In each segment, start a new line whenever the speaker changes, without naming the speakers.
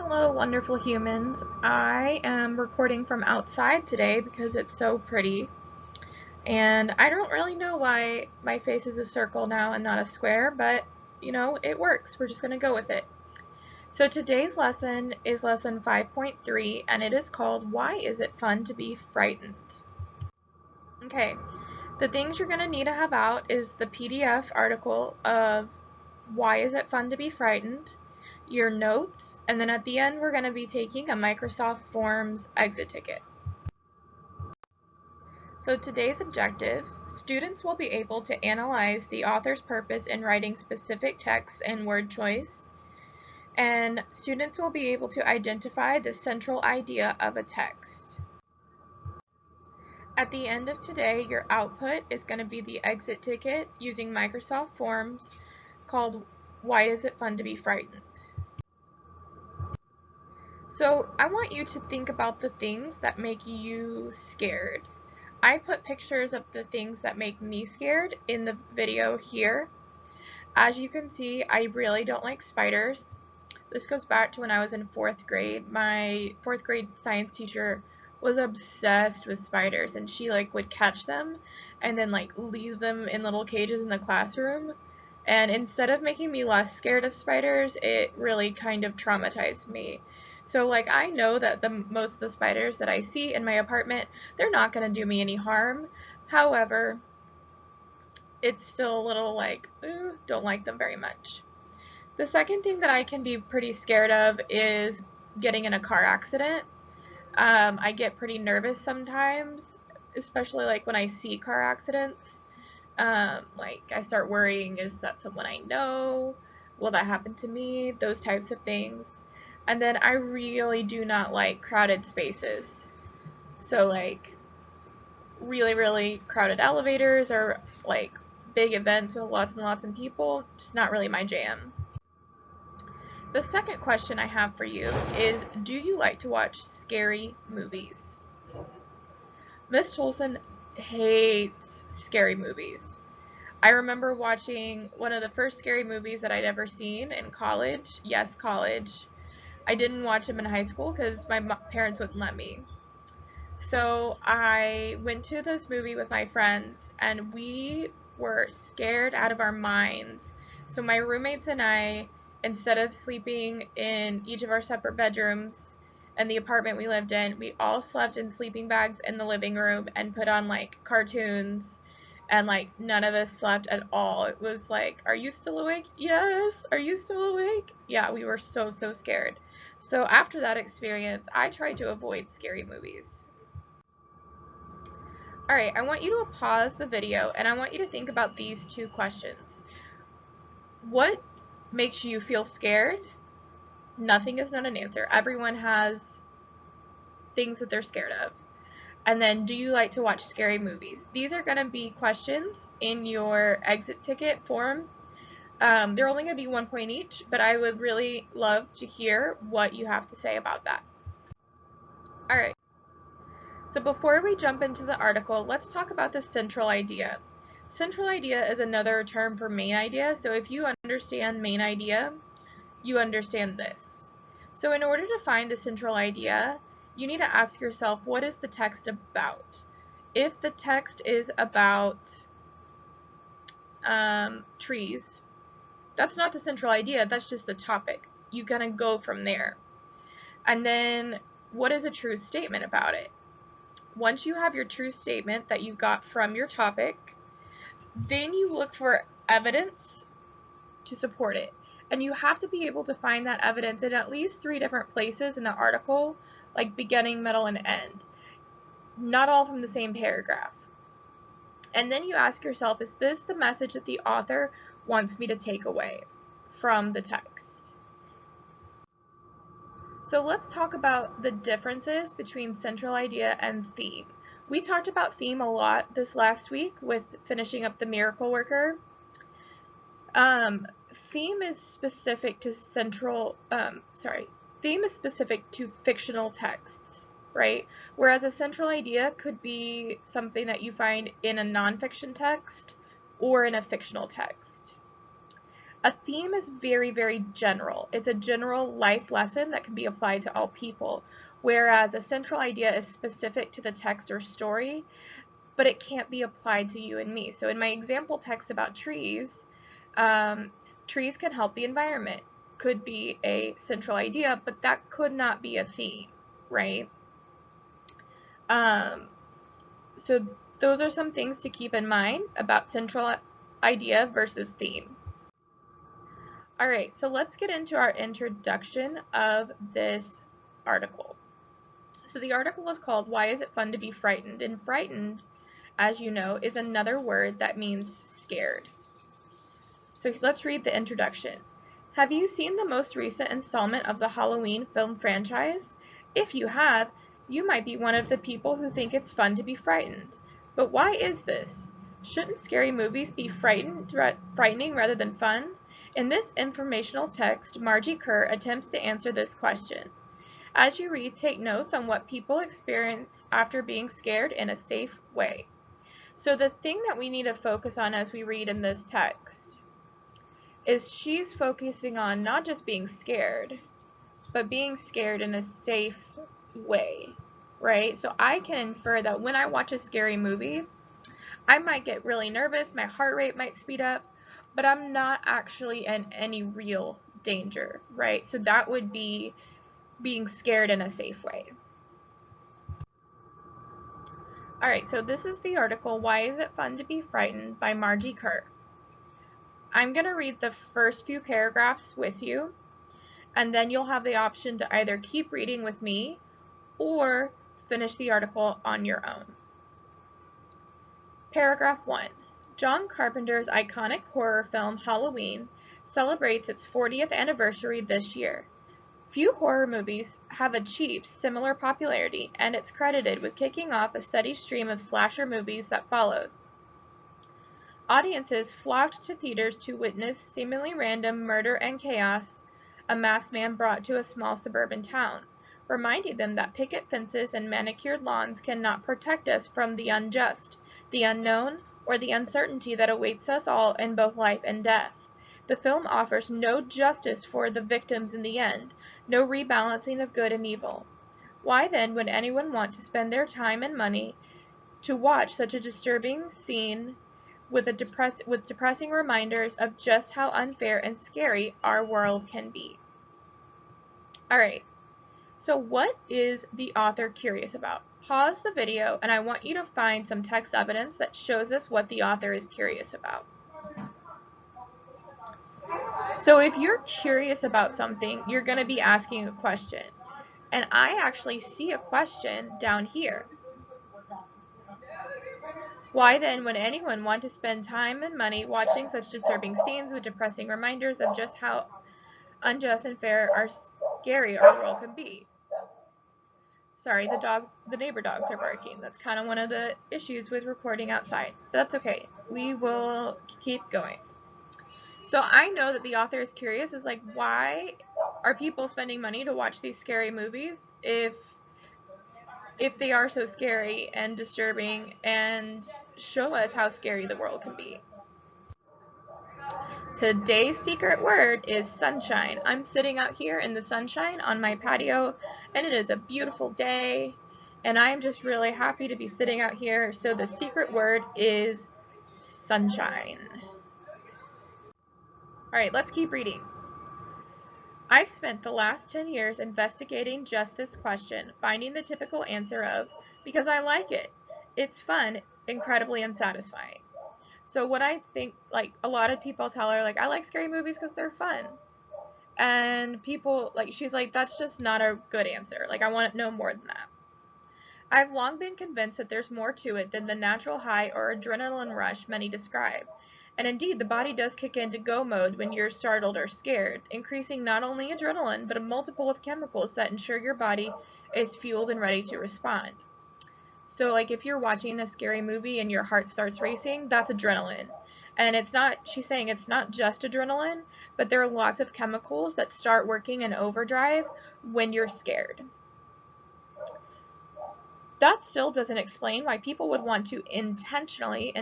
Hello, wonderful humans. I am recording from outside today because it's so pretty. And I don't really know why my face is a circle now and not a square, but it works. We're just going to go with it. So today's lesson is lesson 5.3, and it is called Why Is It Fun to Be Frightened? Okay, the things you're going to need to have out is the PDF article of Why Is It Fun to Be Frightened? Your notes, and then at the end we're going to be taking a Microsoft Forms exit ticket. So today's objectives, students will be able to analyze the author's purpose in writing specific texts and word choice, and students will be able to identify the central idea of a text. At the end of today, your output is going to be the exit ticket using Microsoft Forms called Why Is It Fun to Be Frightened? So I want you to think about the things that make you scared. I put pictures of the things that make me scared in the video here. As you can see, I really don't like spiders. This goes back to when I was in 4th grade. My 4th grade science teacher was obsessed with spiders, and she would catch them and then leave them in little cages in the classroom. And instead of making me less scared of spiders, it really kind of traumatized me. So I know that most of the spiders that I see in my apartment, they're not going to do me any harm. However, it's still a little ooh, don't like them very much. The second thing that I can be pretty scared of is getting in a car accident. I get pretty nervous sometimes, especially when I see car accidents. I start worrying, is that someone I know? Will that happen to me? Those types of things. And then I really do not like crowded spaces. So really, really crowded elevators or big events with lots and lots of people, just not really my jam. The second question I have for you is, do you like to watch scary movies? Miss Tolson hates scary movies. I remember watching one of the first scary movies that I'd ever seen in college. Yes, college. I didn't watch them in high school because my parents wouldn't let me. So I went to this movie with my friends, and we were scared out of our minds. So my roommates and I, instead of sleeping in each of our separate bedrooms in the apartment we lived in, we all slept in sleeping bags in the living room and put on cartoons, and none of us slept at all. It was are you still awake? Yes. Are you still awake? Yeah, we were so scared. So after that experience, I tried to avoid scary movies. Alright, I want you to pause the video and I want you to think about these two questions. What makes you feel scared? Nothing is not an answer. Everyone has things that they're scared of. And then, do you like to watch scary movies? These are going to be questions in your exit ticket form. They're only going to be 1 point each, but I would really love to hear what you have to say about that. Alright, so before we jump into the article, let's talk about the central idea. Central idea is another term for main idea, so if you understand main idea, you understand this. So in order to find the central idea, you need to ask yourself, what is the text about? If the text is about trees, that's not the central idea, that's just the topic. You're gonna go from there. And then, what is a true statement about it? Once you have your true statement that you got from your topic, then you look for evidence to support it. And you have to be able to find that evidence in at least 3 different places in the article, like beginning, middle, and end. Not all from the same paragraph. And then you ask yourself, is this the message that the author wants me to take away from the text? So let's talk about the differences between central idea and theme. We talked about theme a lot this last week with finishing up The Miracle Worker. Theme is specific to theme is specific to fictional texts, right? Whereas a central idea could be something that you find in a nonfiction text or in a fictional text. A theme is very, very general. It's a general life lesson that can be applied to all people, whereas a central idea is specific to the text or story, but it can't be applied to you and me. So in my example text about trees, trees can help the environment. Could be a central idea, but that could not be a theme, right? So those are some things to keep in mind about central idea versus theme. Alright, so let's get into our introduction of this article. So the article is called Why Is It Fun to Be Frightened? And frightened, as you know, is another word that means scared. So let's read the introduction. Have you seen the most recent installment of the Halloween film franchise? If you have, you might be one of the people who think it's fun to be frightened. But why is this? Shouldn't scary movies be frightening rather than fun? In this informational text, Margie Kerr attempts to answer this question. As you read, take notes on what people experience after being scared in a safe way. So the thing that we need to focus on as we read in this text is she's focusing on not just being scared, but being scared in a safe way, right? So I can infer that when I watch a scary movie, I might get really nervous, my heart rate might speed up, but I'm not actually in any real danger, right? So that would be being scared in a safe way. Alright, so this is the article, Why Is It Fun to Be Frightened by Margie Kerr. I'm going to read the first few paragraphs with you, and then you'll have the option to either keep reading with me or finish the article on your own. Paragraph 1. John Carpenter's iconic horror film Halloween celebrates its 40th anniversary this year. Few horror movies have achieved similar popularity, and it's credited with kicking off a steady stream of slasher movies that followed. Audiences flocked to theaters to witness seemingly random murder and chaos a masked man brought to a small suburban town, reminding them that picket fences and manicured lawns cannot protect us from the unjust, the unknown, or the uncertainty that awaits us all in both life and death. The film offers no justice for the victims in the end, no rebalancing of good and evil. Why then would anyone want to spend their time and money to watch such a disturbing scene with depressing reminders of just how unfair and scary our world can be? Alright, so what is the author curious about? Pause the video and I want you to find some text evidence that shows us what the author is curious about. So if you're curious about something, you're going to be asking a question. And I actually see a question down here. Why then would anyone want to spend time and money watching such disturbing scenes with depressing reminders of just how unjust and fair or scary our world can be? Sorry, the neighbor dogs are barking. That's kind of one of the issues with recording outside. But that's okay. We will keep going. So I know that the author is curious, is like, why are people spending money to watch these scary movies if they are so scary and disturbing and show us how scary the world can be? Today's secret word is sunshine. I'm sitting out here in the sunshine on my patio, and it is a beautiful day, and I'm just really happy to be sitting out here. So the secret word is sunshine. Alright, let's keep reading. I've spent the last 10 years investigating just this question, finding the typical answer of, because I like it. It's fun, incredibly unsatisfying. So what I think, like, a lot of people tell her, like, I like scary movies because they're fun. And people, like, she's like, that's just not a good answer. Like, I want to know more than that. I've long been convinced that there's more to it than the natural high or adrenaline rush many describe. And indeed, the body does kick into go mode when you're startled or scared, increasing not only adrenaline, but a multiple of chemicals that ensure your body is fueled and ready to respond. So, like, if you're watching a scary movie and your heart starts racing, that's adrenaline. And it's not, she's saying it's not just adrenaline, but there are lots of chemicals that start working in overdrive when you're scared. That still doesn't explain why people would want to intentionally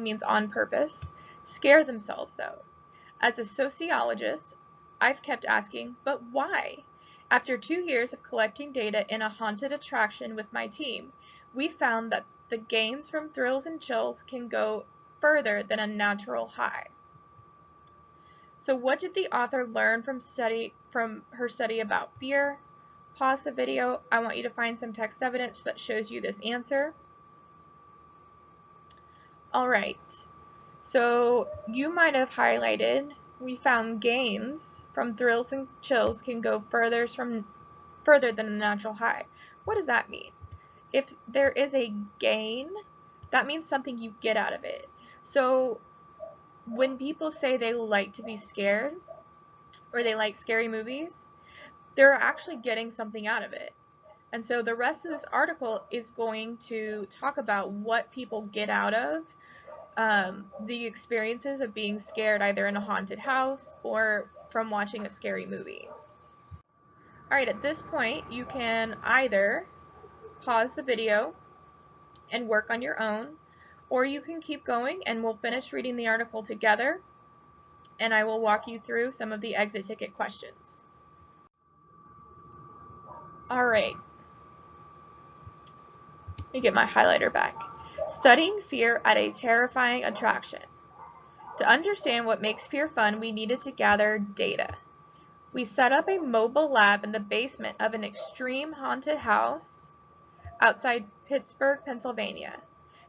means on purpose, scare themselves though. As a sociologist, I've kept asking, but why? After 2 years of collecting data in a haunted attraction with my team, we found that the gains from thrills and chills can go further than a natural high. So what did the author learn from her study about fear? Pause the video. I want you to find some text evidence that shows you this answer. All right. So you might have highlighted, we found gains from thrills and chills can go further than a natural high. What does that mean? If there is a gain, that means something you get out of it. So when people say they like to be scared or they like scary movies, they're actually getting something out of it. And so the rest of this article is going to talk about what people get out of the experiences of being scared either in a haunted house or from watching a scary movie. Alright, at this point you can either pause the video and work on your own, or you can keep going and we'll finish reading the article together and I will walk you through some of the exit ticket questions. Alright, let me get my highlighter back. Studying fear at a terrifying attraction. To understand what makes fear fun, we needed to gather data. We set up a mobile lab in the basement of an extreme haunted house outside Pittsburgh, Pennsylvania.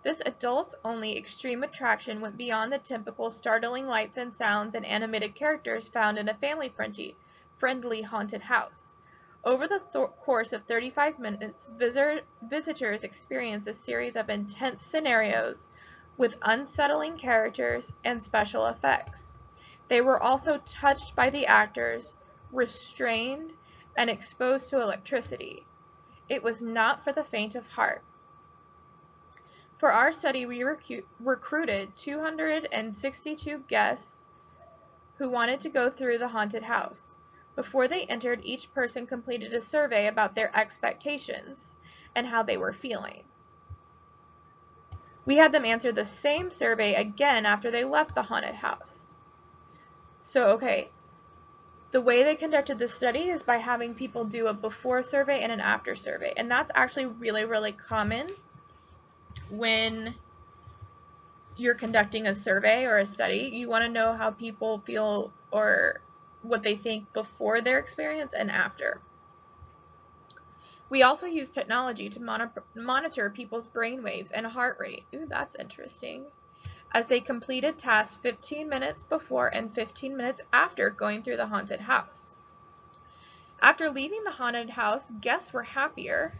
This adults-only extreme attraction went beyond the typical startling lights and sounds and animated characters found in a family-friendly haunted house. Over the course of 35 minutes, visitors experience a series of intense scenarios with unsettling characters and special effects. They were also touched by the actors, restrained, and exposed to electricity. It was not for the faint of heart. For our study, we recruited 262 guests who wanted to go through the haunted house. Before they entered, each person completed a survey about their expectations and how they were feeling. We had them answer the same survey again after they left the haunted house. So, okay, the way they conducted this study is by having people do a before survey and an after survey. And that's actually really, really common when you're conducting a survey or a study. You want to know how people feel or what they think before their experience and after. We also use technology to monitor people's brain waves and heart rate. Ooh, that's interesting. As they completed tasks 15 minutes before and 15 minutes after going through the haunted house. After leaving the haunted house, guests were happier,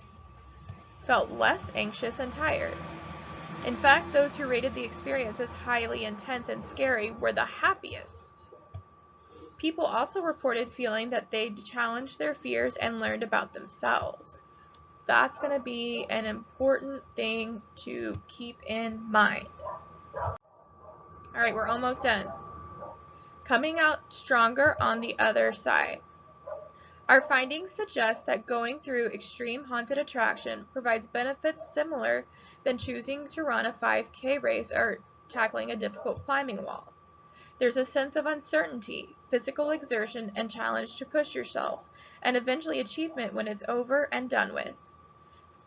felt less anxious and tired. In fact, those who rated the experience as highly intense and scary were the happiest. People also reported feeling that they challenged their fears and learned about themselves. That's going to be an important thing to keep in mind. Alright, we're almost done. Coming out stronger on the other side. Our findings suggest that going through extreme haunted attraction provides benefits similar than choosing to run a 5K race or tackling a difficult climbing wall. There's a sense of uncertainty, physical exertion, and challenge to push yourself, and eventually achievement when it's over and done with.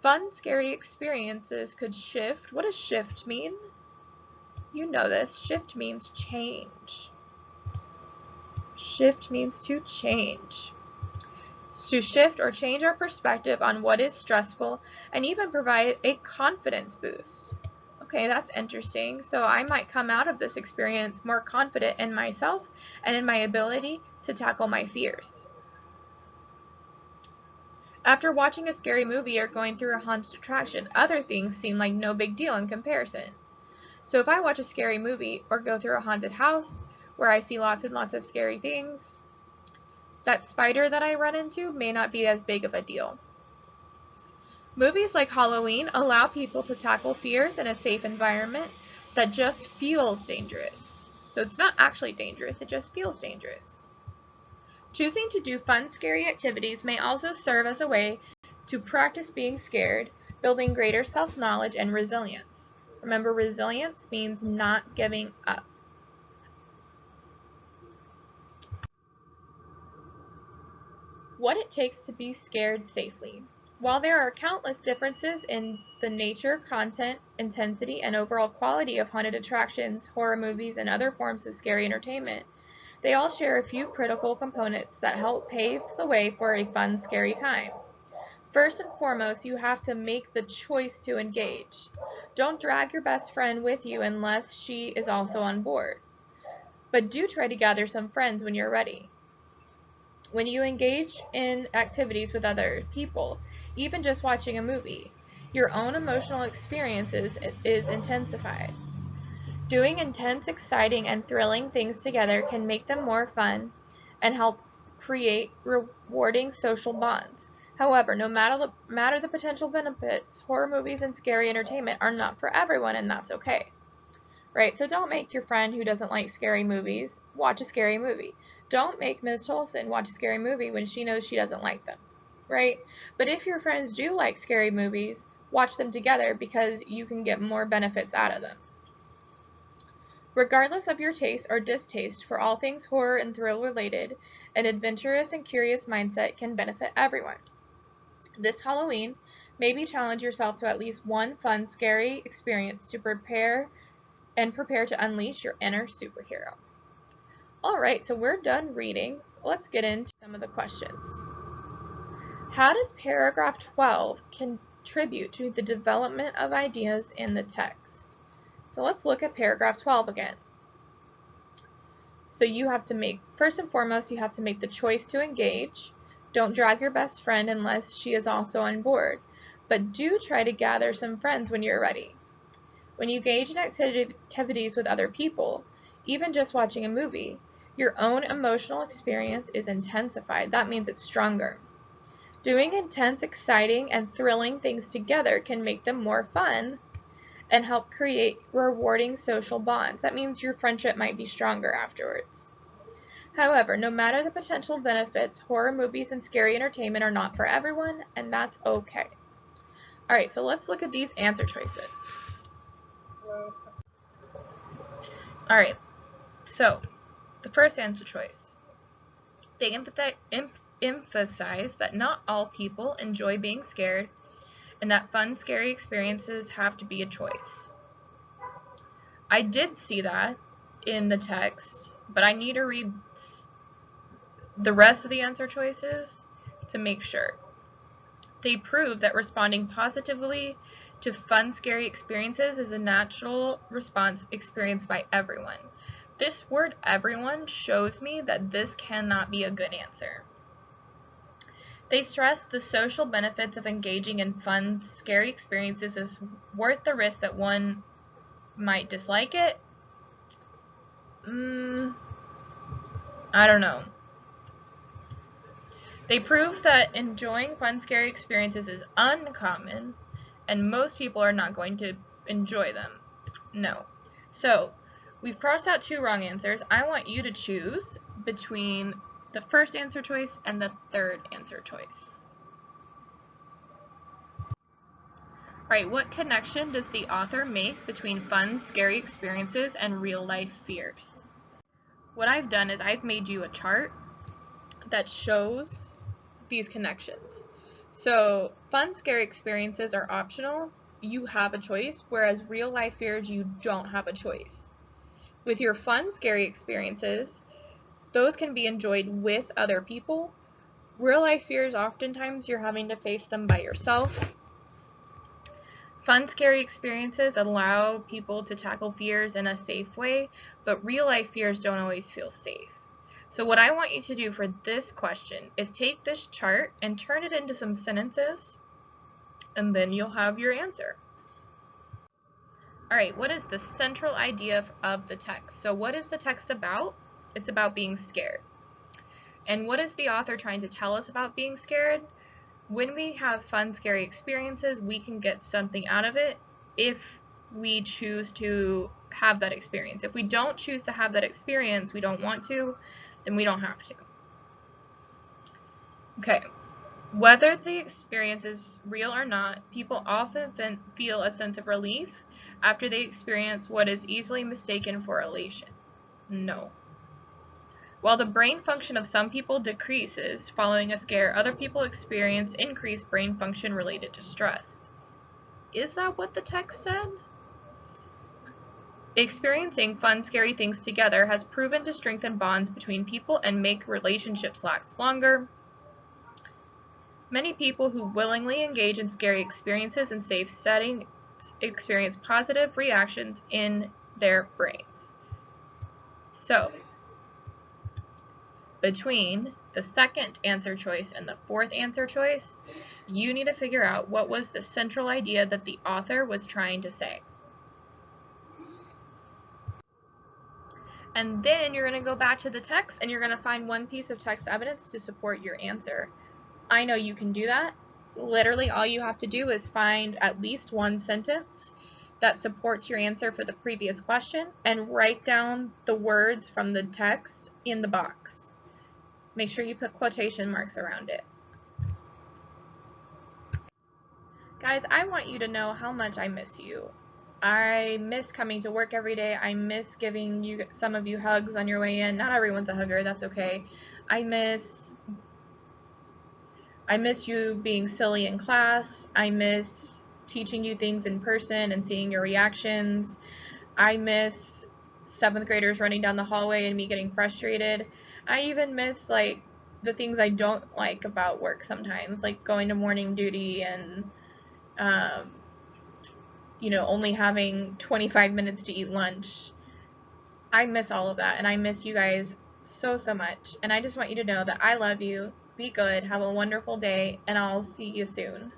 Fun, scary experiences could shift. What does shift mean? You know this. Shift means change. Shift means to change. To shift or change our perspective on what is stressful and even provide a confidence boost. Okay, that's interesting. So I might come out of this experience more confident in myself and in my ability to tackle my fears. After watching a scary movie or going through a haunted attraction, other things seem like no big deal in comparison. So if I watch a scary movie or go through a haunted house where I see lots and lots of scary things, that spider that I run into may not be as big of a deal. Movies like Halloween allow people to tackle fears in a safe environment that just feels dangerous. So it's not actually dangerous, it just feels dangerous. Choosing to do fun, scary activities may also serve as a way to practice being scared, building greater self-knowledge and resilience. Remember, resilience means not giving up. What it takes to be scared safely. While there are countless differences in the nature, content, intensity, and overall quality of haunted attractions, horror movies, and other forms of scary entertainment, they all share a few critical components that help pave the way for a fun, scary time. First and foremost, you have to make the choice to engage. Don't drag your best friend with you unless she is also on board. But do try to gather some friends when you're ready. When you engage in activities with other people, even just watching a movie, your own emotional experiences is intensified. Doing intense, exciting, and thrilling things together can make them more fun and help create rewarding social bonds. However, no matter the potential benefits, horror movies and scary entertainment are not for everyone, and that's okay. Right? So don't make your friend who doesn't like scary movies watch a scary movie. Don't make Ms. Tolson watch a scary movie when she knows she doesn't like them. Right? But if your friends do like scary movies, watch them together because you can get more benefits out of them. Regardless of your taste or distaste for all things horror and thrill related, an adventurous and curious mindset can benefit everyone. This Halloween, maybe challenge yourself to at least one fun, scary experience to prepare to unleash your inner superhero. Alright, so we're done reading. Let's get into some of the questions. How does paragraph 12 contribute to the development of ideas in the text? So let's look at paragraph 12 again. So you have to first and foremost, you have to make the choice to engage. Don't drag your best friend unless she is also on board, but do try to gather some friends when you're ready. When you engage in activities with other people, even just watching a movie, your own emotional experience is intensified. That means it's stronger. Doing intense, exciting, and thrilling things together can make them more fun and help create rewarding social bonds. That means your friendship might be stronger afterwards. However, no matter the potential benefits, horror movies and scary entertainment are not for everyone, and that's okay. Alright, so let's look at these answer choices. Alright, so the first answer choice. They emphasize that not all people enjoy being scared and that fun, scary experiences have to be a choice. I did see that in the text, but I need to read the rest of the answer choices to make sure. They prove that responding positively to fun, scary experiences is a natural response experienced by everyone. This word everyone shows me that this cannot be a good answer. They stress the social benefits of engaging in fun, scary experiences is worth the risk that one might dislike it. I don't know. They prove that enjoying fun, scary experiences is uncommon, and most people are not going to enjoy them. No. So, we've crossed out 2 wrong answers. I want you to choose between the first answer choice and the third answer choice. Alright, what connection does the author make between fun, scary experiences and real-life fears? What I've done is I've made you a chart that shows these connections. So, fun, scary experiences are optional. You have a choice, whereas real-life fears, you don't have a choice. With your fun, scary experiences, those can be enjoyed with other people. Real-life fears, oftentimes, you're having to face them by yourself. Fun, scary experiences allow people to tackle fears in a safe way, but real-life fears don't always feel safe. So what I want you to do for this question is take this chart and turn it into some sentences, and then you'll have your answer. Alright, what is the central idea of the text? So what is the text about? It's about being scared. And what is the author trying to tell us about being scared? When we have fun, scary experiences, we can get something out of it if we choose to have that experience. If we don't choose to have that experience, we don't want to, then we don't have to. Okay. Whether the experience is real or not, people often feel a sense of relief after they experience what is easily mistaken for elation. No. While the brain function of some people decreases following a scare, other people experience increased brain function related to stress. Is that what the text said? Experiencing fun, scary things together has proven to strengthen bonds between people and make relationships last longer. Many people who willingly engage in scary experiences in safe settings experience positive reactions in their brains. So, between the second answer choice and the fourth answer choice, you need to figure out what was the central idea that the author was trying to say. And then you're going to go back to the text and you're going to find one piece of text evidence to support your answer. I know you can do that. Literally all you have to do is find at least one sentence that supports your answer for the previous question and write down the words from the text in the box. Make sure you put quotation marks around it. Guys, I want you to know how much I miss you. I miss coming to work every day. I miss giving you some of you hugs on your way in. Not everyone's a hugger, that's okay. I miss you being silly in class. I miss teaching you things in person and seeing your reactions. I miss 7th graders running down the hallway and me getting frustrated. I even miss like the things I don't like about work sometimes, like going to morning duty and only having 25 minutes to eat lunch. I miss all of that, and I miss you guys so much. And I just want you to know that I love you. Be good. Have a wonderful day, and I'll see you soon.